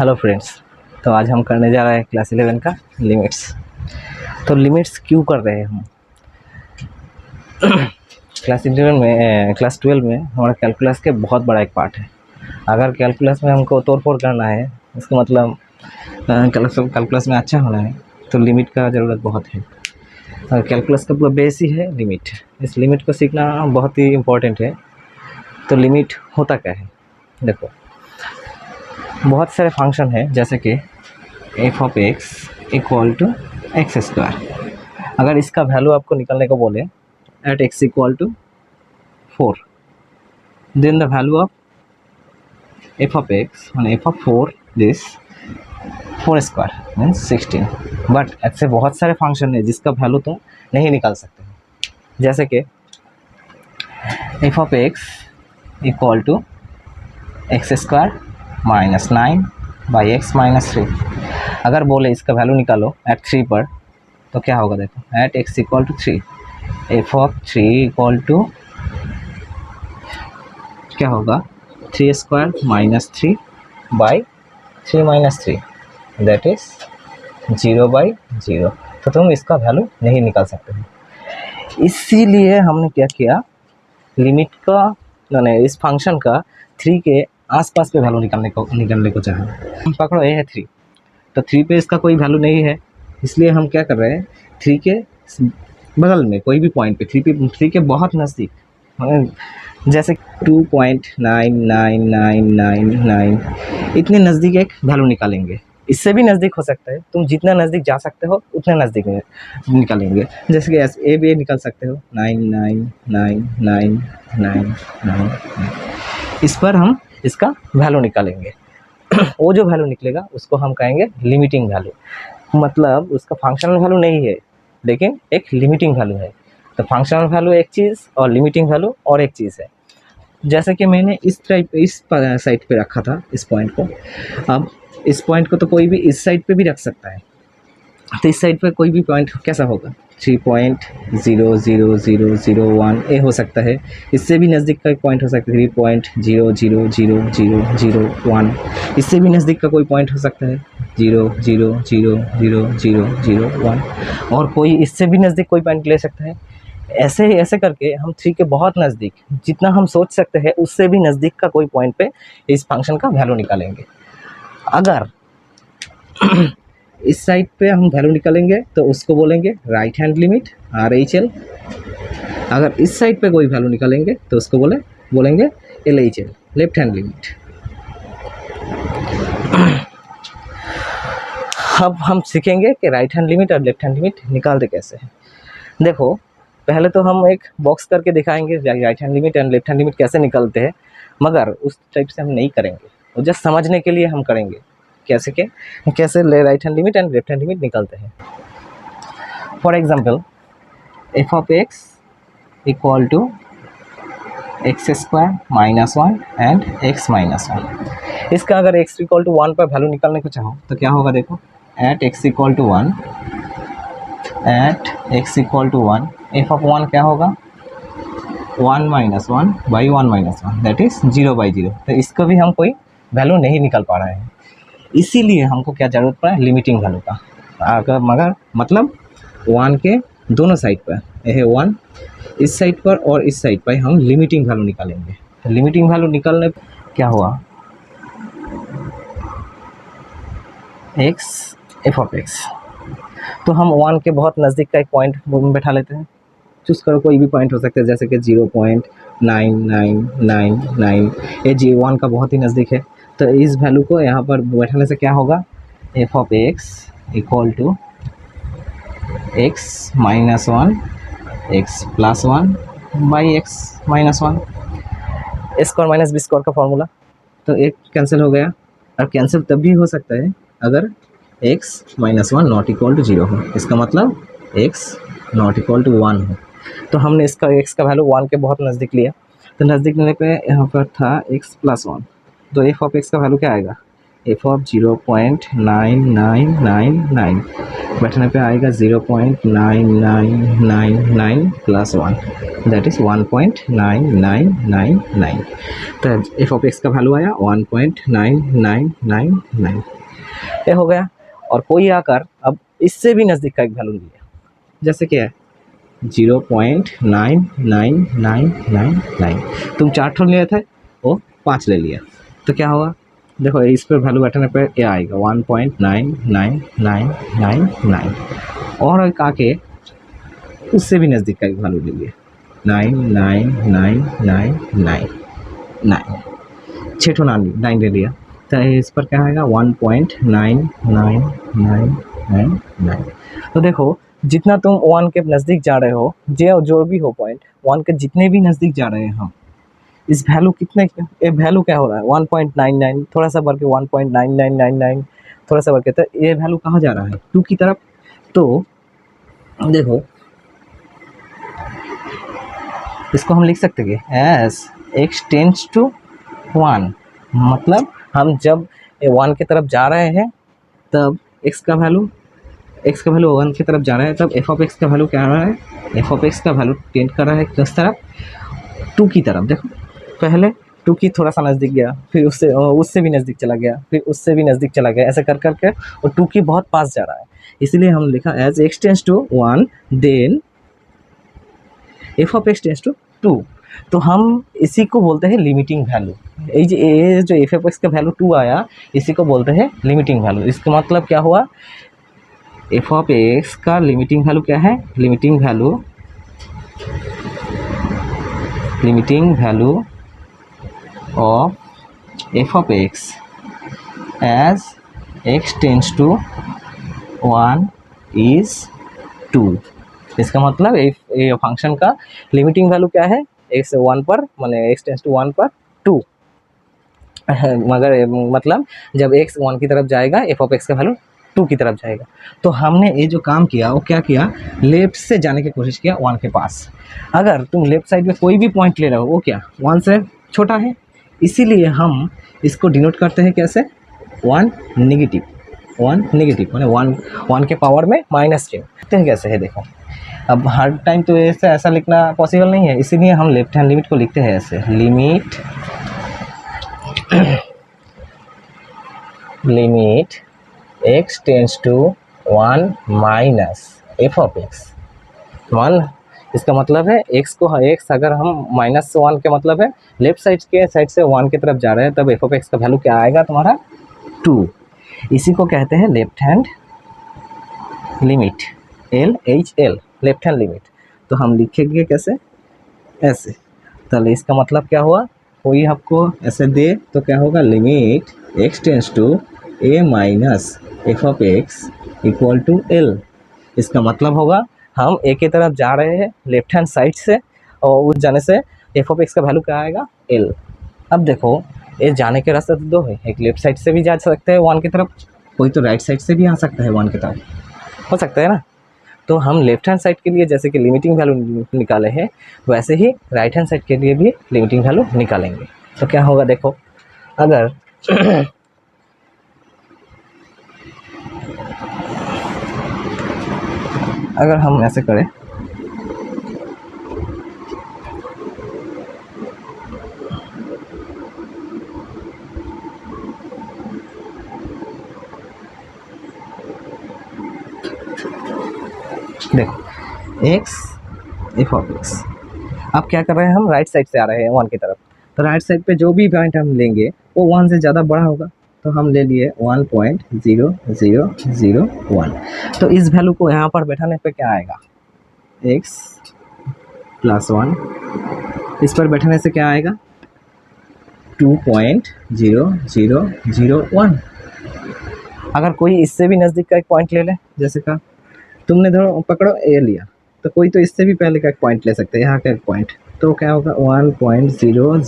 Hello friends. तो आज हम करने जा रहे हैं क्लास 11 का लिमिट्स। तो लिमिट्स क्यों कर रहे हैं हम? क्लास 12 में हमारा कैलकुलस के बहुत बड़ा एक पार्ट है। अगर कैलकुलस में हमको तोड़ फोड़ करना है, इसका मतलब कैलकुलस में अच्छा होना है, तो लिमिट का ज़रूरत बहुत है। और कैलकुलस का पूरा बेस ही है लिमिट। इस लिमिट को सीखना बहुत ही इम्पोर्टेंट है। तो लिमिट होता क्या है? देखो, बहुत सारे फंक्शन है, जैसे कि f of x equal to x square. अगर इसका वैल्यू आपको निकालने को बोले at x equal to 4, then the value of f of x f of 4 this 4 square means 16। But ऐसे बहुत सारे फंक्शन है जिसका वैल्यू तो नहीं निकाल सकते, जैसे कि f of x equal to x square minus 9 by x minus 3। अगर बोले इसका वैल्यू निकालो एट 3 पर, तो क्या होगा? देखो, at x equal to 3, f of 3 equal to क्या होगा? 3 square minus 3 by 3 minus 3, that is 0 by 0। तो तुम इसका वैल्यू नहीं निकाल सकते हो। इसीलिए हमने क्या किया, लिमिट का यानी इस फंक्शन का 3 के आसपास पे वैल्यू निकालने को चाहा। पकड़ो, ये है 3, तो 3 पे इसका कोई वैल्यू नहीं है, इसलिए हम क्या कर रहे हैं, 3 के बगल में कोई भी पॉइंट पे 3 के बहुत नज़दीक, जैसे 2.99999 इतने नज़दीक एक वैल्यू निकालेंगे। इससे भी नज़दीक हो सकता है, तुम जितना नज़दीक जा सकते हो उतने नज़दीक निकालेंगे। जैसे कि ए भी निकाल सकते हो 9999999। इस पर हम इसका वैल्यू निकालेंगे। वो जो वैल्यू निकलेगा उसको हम कहेंगे लिमिटिंग वैल्यू। मतलब उसका फंक्शनल वैल्यू नहीं है, लेकिन एक लिमिटिंग वैल्यू है। तो फंक्शनल वैल्यू एक चीज़ और लिमिटिंग वैल्यू और एक चीज़ है। जैसे कि मैंने इस साइड पे रखा था इस पॉइंट को। अब इस पॉइंट को तो कोई भी इस साइड पे भी रख सकता है, तो इस साइड पे कोई भी पॉइंट कैसा होगा? 3.00001 ए हो सकता है। इससे भी नज़दीक का एक पॉइंट हो सकता है 3.0000001। इससे भी नज़दीक का कोई पॉइंट हो सकता है 0.0000001, और कोई इससे भी नज़दीक कोई पॉइंट ले सकता है। ऐसे करके हम 3 के बहुत नज़दीक, जितना हम सोच सकते हैं उससे भी नज़दीक का कोई पॉइंट पे इस फंक्शन का वैल्यू निकालेंगे। अगर इस साइड पे हम वैल्यू निकालेंगे तो उसको बोलेंगे राइट हैंड लिमिट RHL। अगर इस साइड पे कोई वैल्यू निकालेंगे तो उसको बोलेंगे LHL, लेफ्ट हैंड लिमिट। अब हम सीखेंगे कि राइट हैंड लिमिट और लेफ्ट हैंड लिमिट निकालते कैसे हैं। देखो, पहले तो हम एक बॉक्स करके दिखाएंगे right hand limit and left hand limit कैसे निकालते हैं, मगर उस टाइप से हम नहीं करेंगे, वो जस्ट समझने के लिए हम करेंगे कैसे right hand limit and left hand limit निकालते हैं। For example, f of x equal to x square minus 1 and x minus 1। इसका अगर एक्स इक्वल टू 1 पर वैल्यू निकालने को चाहो तो क्या होगा? देखो, at x equal to 1, f of 1 क्या होगा? 1 minus 1 by 1 minus 1, that is 0 by 0। तो इसको भी हम कोई वैल्यू नहीं निकाल पा रहे हैं, इसीलिए हमको क्या ज़रूरत पड़ा? लिमिटिंग वैल्यू का। अगर मगर मतलब 1 के दोनों साइड पर, यह है 1 इस साइड पर और इस साइड पर हम लिमिटिंग वैल्यू निकालेंगे। तो लिमिटिंग वैल्यू निकालने क्या हुआ? एक्स एफ ऑफ एक्स, तो हम 1 के बहुत नज़दीक का एक पॉइंट बैठा लेते हैं। चूज़ करो, कोई भी पॉइंट हो सकता है, जैसे कि 0.9999। ये G1 का बहुत ही नज़दीक है, तो इस वैल्यू को यहाँ पर बैठाने से क्या होगा? F of x equal to x minus 1 x plus 1 by x minus 1। Square minus b square का फॉर्मूला, तो एक कैंसिल हो गया। और कैंसिल तब भी हो सकता है अगर x minus 1 not equal to 0 हो, इसका मतलब एक्स नॉट इक्वल टू 1 हो। तो हमने इसका एक्स का वैल्यू 1 के बहुत नज़दीक लिया, तो नज़दीक लेने पे यहाँ पर था एक्स प्लस 1, तो एफ ऑफ एक्स का वैल्यू क्या आएगा? एफ ऑफ 0.9999 बैठने पे आएगा 0.9999 प्लस 1 दैट इज़ 1.9999। तो एफ ऑफ एक्स का वैल्यू आया 1.9999, ये हो गया। और कोई आकर अब इससे भी नज़दीक का एक वैल्यू लिया, जैसे क्या है 0.9999। तुम 4 ठो लिए थे, वो 5 ले लिया, तो क्या होगा देखो, इस पर वैल्यू बैठने पर क्या आएगा 1.99999। और एक आके उससे भी नज़दीक का एक वैल्यू ले लिया 99999। 6 ठो 9 ले लिया, तो इस पर क्या आएगा 1.99999। तो देखो जितना तुम 1 के नज़दीक जा रहे हो, जो भी हो पॉइंट 1 के जितने भी नज़दीक जा रहे हैं हम, इस वैल्यू कितने, ये वैल्यू क्या हो रहा है 1.99, थोड़ा सा बढ़ के 1.9999, थोड़ा सा बढ़ के, तो ये वैल्यू कहाँ जा रहा है 2 की तरफ। तो देखो इसको हम लिख सकते हैं एज x टेंड्स टू 1, मतलब हम जब 1 की तरफ जा रहे हैं तब x का वैल्यू 1 की तरफ जा रहा है, तब एफ ऑफ एक्स का वैल्यू क्या आ रहा है, एफ ऑफ एक्स का वैल्यू टेंड कर रहा है किस तरफ 2 की तरफ। देखो पहले 2 की थोड़ा सा नज़दीक गया, फिर उससे भी नज़दीक चला गया, फिर उससे भी नज़दीक चला गया, ऐसे कर करके और 2 की बहुत पास जा रहा है, इसलिए हम लिखा as x tends to 1 then f of x tends to 2। तो हम इसी को बोलते हैं लिमिटिंग वैल्यू। ये जो एफ ऑफ एक्स का वैल्यू 2 आया, इसी को बोलते हैं लिमिटिंग वैल्यू। इसका मतलब क्या हुआ, एफ ऑफ एक्स का लिमिटिंग वैल्यू क्या है, limiting value of f of x as x tends to 1 is 2। इसका मतलब ये फंक्शन का लिमिटिंग वैल्यू क्या है, एक्स 1 पर, माने एक्स टेंड्स टू 1 पर 2, मगर मतलब जब x 1 की तरफ जाएगा एफ ऑफ एक्स का वैल्यू 2 की तरफ जाएगा। तो हमने ये जो काम किया वो क्या किया, लेफ्ट से जाने की कोशिश किया 1 के पास। अगर तुम लेफ्ट साइड में कोई भी पॉइंट ले रहे हो वो क्या 1 से छोटा है, इसीलिए हम इसको डिनोट करते हैं कैसे 1 नेगेटिव माने 1 के पावर में माइनस चिन्ह देखते हैं कैसे है। देखो अब हर टाइम तो ऐसा लिखना पॉसिबल नहीं है, इसीलिए हम लेफ्ट हैंड लिमिट को लिखते हैं ऐसे, limit x tends to 1 minus f of x 1। इसका मतलब है x को x अगर हम -1 के मतलब है लेफ्ट साइड से 1 की तरफ जा रहे हैं, तब एफ ऑफ एक्स का वैल्यू क्या आएगा तुम्हारा 2। इसी को कहते हैं left hand limit, LHL left hand limit. तो हम लिखेंगे कैसे, ऐसे। तो इसका मतलब क्या हुआ, कोई आपको ऐसे दे तो क्या होगा, limit x tends to a minus f of x equal to L। इसका मतलब होगा हम a की तरफ जा रहे हैं लेफ्ट हैंड साइड से, और उस जाने से एफ ऑफ एक्स का वैल्यू क्या आएगा L। अब देखो ये जाने के रास्ते तो दो है, एक लेफ्ट साइड से भी जा सकते हैं 1 की तरफ, कोई तो राइट साइड से भी आ सकता है 1 की तरफ, हो सकता है ना। तो हम लेफ्ट हैंड साइड के लिए जैसे कि लिमिटिंग वैल्यू निकाले हैं, वैसे ही राइट हैंड साइड के लिए भी लिमिटिंग वैल्यू निकालेंगे। तो क्या होगा देखो, अगर अगर हम ऐसे करें देखो x एफ ऑफ एक्स, अब क्या कर रहे हैं हम राइट साइड से आ रहे हैं 1 की तरफ, तो राइट साइड पे जो भी पॉइंट हम लेंगे वो 1 से ज़्यादा बड़ा होगा, तो हम ले लिए 1.0001। तो इस वैल्यू को यहाँ पर बैठाने पे क्या आएगा x + 1, इस पर बैठाने से क्या आएगा 2.0001। अगर कोई इससे भी नज़दीक का एक पॉइंट ले ले, जैसे का तुमने धरो पकड़ो ए लिया, तो कोई तो इससे भी पहले का एक पॉइंट ले सकते हैं, यहाँ का एक पॉइंट, तो क्या होगा 1.0001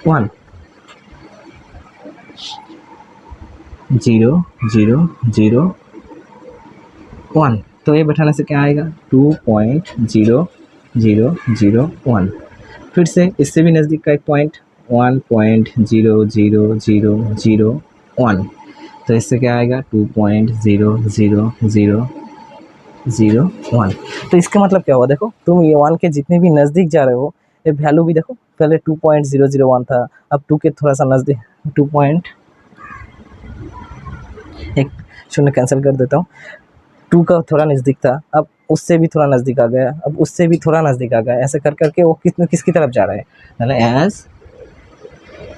0.001। तो ये बैठाने से क्या आएगा 2.0001। फिर से इससे भी नज़दीक का एक पॉइंट 1.00001। तो इससे क्या आएगा 2.00001। तो इसका मतलब क्या हुआ, देखो तुम ये 1 के जितने भी नज़दीक जा रहे हो, ये वैल्यू भी देखो, पहले 2.001 था, अब 2 के थोड़ा सा नज़दीक 2 पॉइंट, एक शून्य कैंसिल कर देता हूँ, 2 का थोड़ा नज़दीक था, अब उससे भी थोड़ा नज़दीक आ गया, अब उससे भी थोड़ा नज़दीक आ गया, ऐसे कर करके वो किसकी तरफ जा रहा है, मतलब as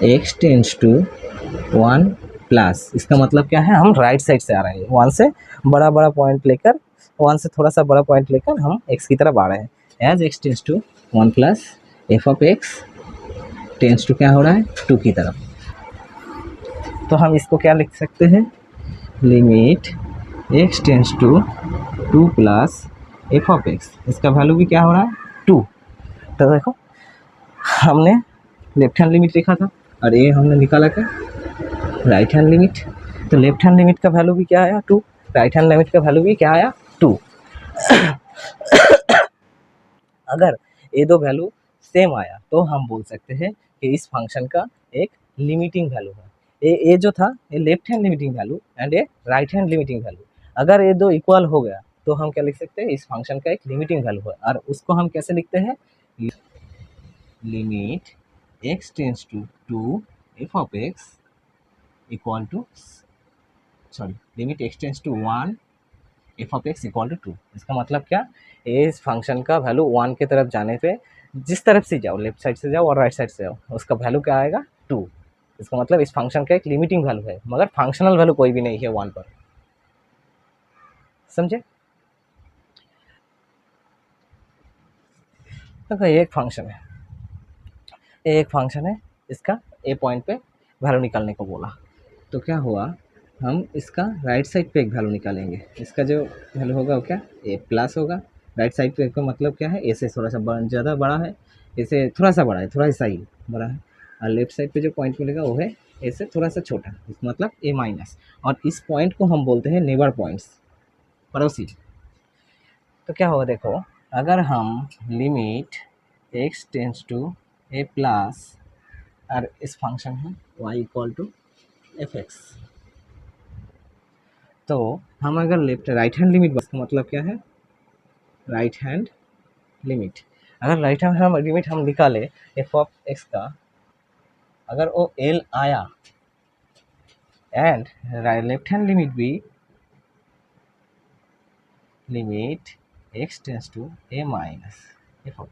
x tends to 1 plus, इसका मतलब क्या है, हम राइट साइड से आ रहे हैं, 1 से बड़ा बड़ा पॉइंट लेकर, 1 से थोड़ा सा बड़ा पॉइंट लेकर हम x की तरफ आ रहे हैं, as x tends to 1 plus f of x tends to क्या हो रहा है 2 की तरफ। तो हम इसको क्या लिख सकते हैं, limit x tends to 2 plus f of x, इसका वैल्यू भी क्या हो रहा है 2। तो देखो हमने लेफ्ट हैंड लिमिट लिखा था और ये हमने निकाला क्या राइट हैंड लिमिट, तो लेफ्ट हैंड लिमिट का वैल्यू भी क्या आया 2, राइट हैंड लिमिट का वैल्यू भी क्या आया 2। अगर ये दो वैल्यू सेम आया तो हम बोल सकते हैं कि इस फंक्शन का एक लिमिटिंग वैल्यू है, ये जो था ये left hand limiting value and ये राइट हैंड लिमिटिंग वैल्यू, अगर ये दो इक्वल हो गया तो हम क्या लिख सकते हैं, इस फंक्शन का एक लिमिटिंग वैल्यू है, और उसको हम कैसे लिखते हैं, limit x tends to 2 f of x equal to, sorry, limit x tends to 1 f of x equal to 2। इसका मतलब क्या, इस फंक्शन का वैल्यू 1 की तरफ जाने पे जिस तरफ से जाओ, लेफ्ट साइड से जाओ और राइट साइड से जाओ, उसका वैल्यू क्या आएगा 2। इसका मतलब इस फंक्शन का एक लिमिटिंग वैल्यू है, मगर फंक्शनल वैल्यू कोई भी नहीं है 1 पर, समझे। तो ये एक फंक्शन है, ये एक फंक्शन है, इसका ए पॉइंट पे वैल्यू निकालने को बोला, तो क्या हुआ, हम इसका राइट साइड पे एक वैल्यू निकालेंगे, इसका जो वैल्यू होगा वो क्या ए प्लस होगा, राइट साइड पे का मतलब क्या है, ए से थोड़ा सा ज़्यादा बड़ा है, ए से थोड़ा सा बड़ा है, थोड़ा सा ही बड़ा है, और लेफ्ट साइड पे जो पॉइंट मिलेगा वो है ए से थोड़ा सा छोटा, इसका मतलब ए माइनस, और इस पॉइंट को हम बोलते हैं नेबर पॉइंट्स, पड़ोसी। तो क्या होगा देखो, अगर हम limit x tends to a plus और इस फंक्शन है y equal to f x, तो हम अगर लेफ्ट राइट हैंड लिमिट, बस मतलब क्या है राइट हैंड लिमिट, अगर राइट हैंड हम लिमिट हम निकाले एफ ऑफ एक्स का, अगर वो एल आया एंड लेफ्ट हैंड लिमिट भी limit x tends to a minus f of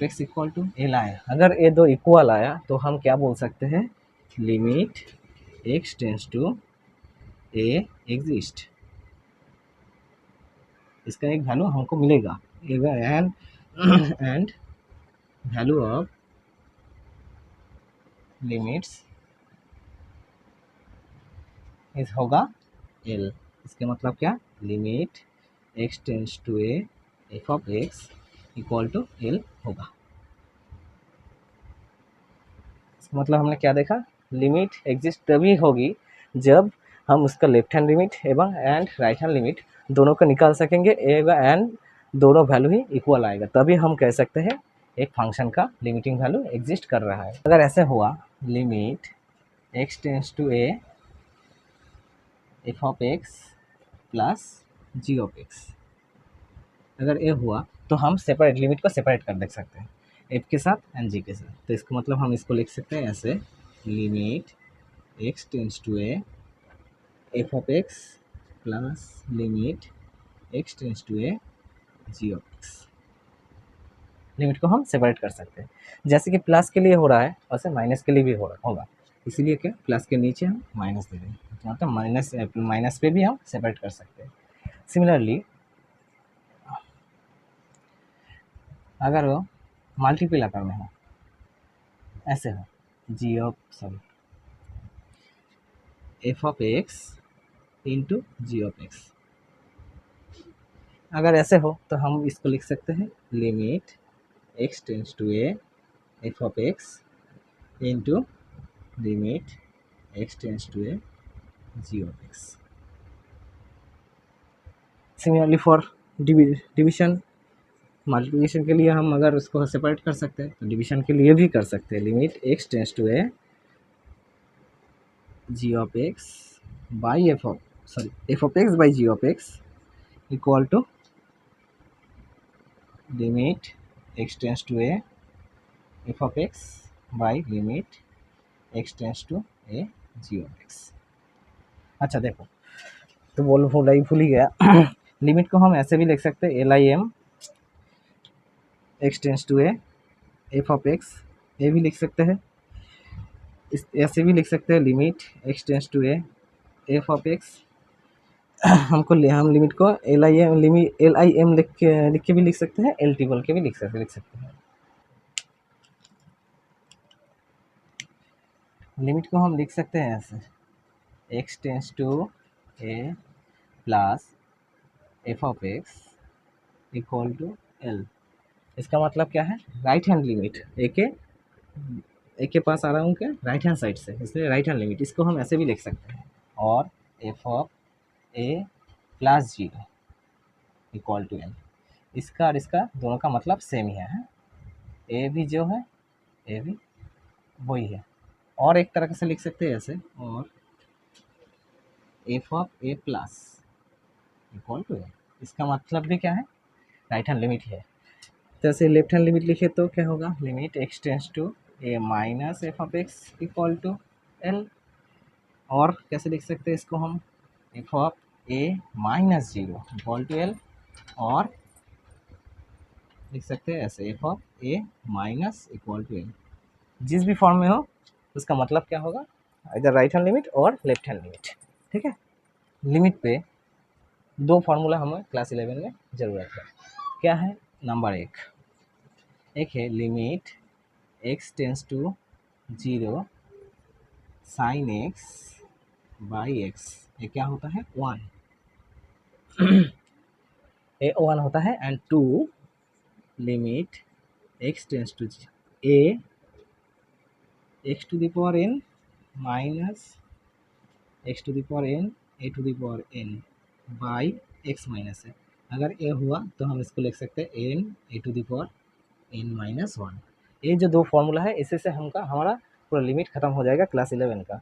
x equal to L आया, अगर ये दो इक्वल आया तो हम क्या बोल सकते हैं, limit x tends to a exist, इसका एक वैल्यू हमको मिलेगा, and and value of limits is होगा एल, इसके मतलब क्या, limit x tends to A F of x equal to L होगा। इसका मतलब हमने क्या देखा, लिमिट एग्जिस्ट तभी होगी जब हम उसका लेफ्ट हैंड लिमिट एवं एंड राइट हैंड लिमिट दोनों को निकाल सकेंगे, एवं एंड दोनों वैल्यू ही इक्वल आएगा, तभी हम कह सकते हैं एक फंक्शन का लिमिटिंग वैल्यू एग्जिस्ट कर रहा है। अगर ऐसे हुआ limit x tends to A F of x plus g of x, अगर ए हुआ तो हम सेपरेट लिमिट को सेपरेट कर देख सकते हैं एफ के साथ एंड जी के साथ, तो इसका मतलब हम इसको लिख सकते हैं ऐसे, limit x tends to A F of x plus limit x tends to A ji of x, limit को हम सेपरेट कर सकते हैं, जैसे कि प्लस के लिए हो रहा है वैसे माइनस के लिए भी हो रहा होगा, इसीलिए क्या प्लस के नीचे हम माइनस दे देंगे, मतलब माइनस पे भी हम सेपरेट कर सकते हैं। सिमिलरली अगर वो मल्टीपल आकार में हो, ऐसे हो G of sorry F of X into G of x, अगर ऐसे हो तो हम इसको लिख सकते हैं limit x tends to A F of X into limit x tends to A ji of X. Similarly for division, multiplication के लिए हम अगर उसको सेपरेट कर सकते हैं तो डिवीजन के लिए भी कर सकते हैं। Limit x tends to A ji of x by f of x by g of x equal to limit x tends to A F of x by limit x tends to A ji of x. अच्छा देखो, तो भूल ही गया limit को हम ऐसे भी लिख सकते हैं, LIM x tends to A F of x, ये भी लिख सकते हैं। इस ऐसे भी लिख सकते हैं limit x tends to A F of x. हम लिमिट को LIM लिख के भी लिख सकते हैं, LT बोल के भी लिख सकते हैं। लिमिट को हम लिख सकते हैं ऐसे, x tends to a plus f of x equal to L। इसका मतलब क्या है, राइट हैंड लिमिट, ए के पास आ रहा हूँ क्या, राइट हैंड साइड से, इसलिए राइट हैंड लिमिट। इसको हम ऐसे भी लिख सकते हैं, और f of a plus zero equal to L. इसका और इसका दोनों का मतलब सेम ही है। ए भी जो है, ए भी वही है। और एक तरह से लिख सकते हैं ऐसे, और f of a plus equal to L. इसका मतलब भी क्या है, राइट हैंड लिमिट है। जैसे लेफ्ट हैंड लिमिट लिखे तो क्या होगा, limit x tends to a minus f of x equal to L. और कैसे लिख सकते हैं इसको हम, f of a minus zero equal to L. और लिख सकते हैं ऐसे, f of a minus equal to L. जिस भी फॉर्म में हो उसका मतलब क्या होगा, इधर राइट हैंड लिमिट और लेफ्ट हैंड लिमिट। ठीक है, लिमिट पे दो फार्मूला हमें क्लास 11 में ज़रूरत है। क्या है, नंबर एक है limit x tends to zero sine x by x, ये क्या होता है, 1, ये 1 होता है। And 2 limit x tends to a x to the power n minus x to the power n a to the power n by x minus है। अगर a हुआ तो हम इसको लिख सकते हैं n a to the power n minus 1। ये जो दो फॉर्मूला है, इसी से हमारा पूरा लिमिट खत्म हो जाएगा क्लास 11 का।